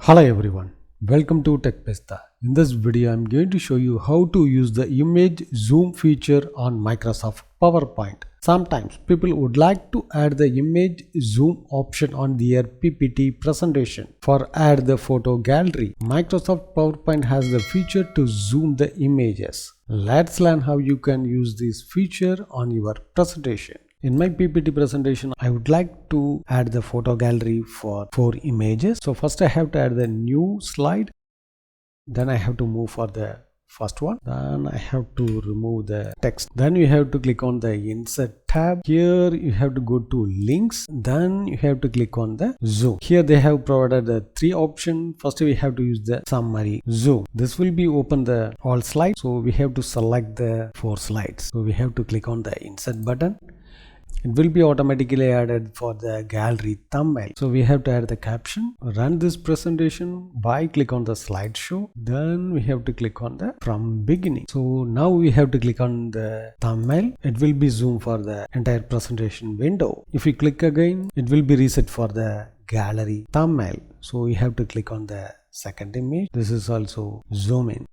Hello everyone, welcome to TechPesta. In this video, I'm going to show you how to use the image zoom feature on Microsoft PowerPoint. Sometimes people would like to add the image zoom option on their PPT presentation. For add the photo gallery, Microsoft PowerPoint has the feature to zoom the images. Let's learn how you can use this feature on your presentation. In my PPT presentation, I would like to add the photo gallery for 4 images. So first I have to add the new slide. Then I have to move for the first one. Then I have to remove the text. Then you have to click on the insert tab. Here you have to go to links. Then you have to click on the zoom. Here they have provided the 3 options. First we have to use the summary zoom. This will be open the all slides. So we have to select the 4 slides. So we have to click on the insert button. It will be automatically added for the gallery thumbnail. So we have to add the caption. Run this presentation by click on the slideshow. Then we have to click on the from beginning. So now we have to click on the thumbnail. It will be zoom for the entire presentation window. If we click again, it will be reset for the gallery thumbnail. So we have to click on the second image. This is also zoom in.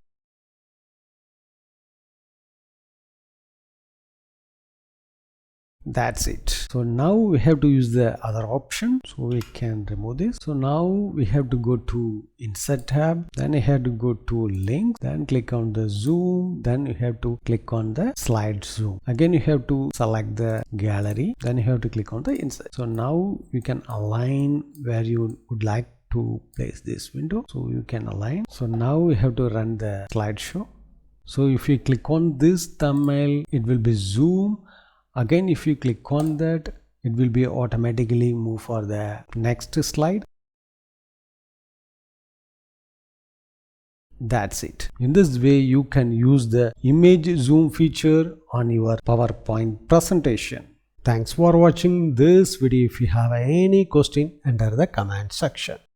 That's it. So now we have to use the other option, so we can remove this. So now we have to go to insert tab, then you have to go to link, then click on the zoom, then you have to click on the slide zoom. Again you have to select the gallery, then you have to click on the insert. So now you can align where you would like to place this window, so you can align. So now we have to run the slideshow. So if you click on this thumbnail, it will be zoom. Again, if you click on that, it will be automatically move for the next slide. That's it. In this way, you can use the image zoom feature on your PowerPoint presentation. Thanks for watching this video. If you have any question, enter the comment section.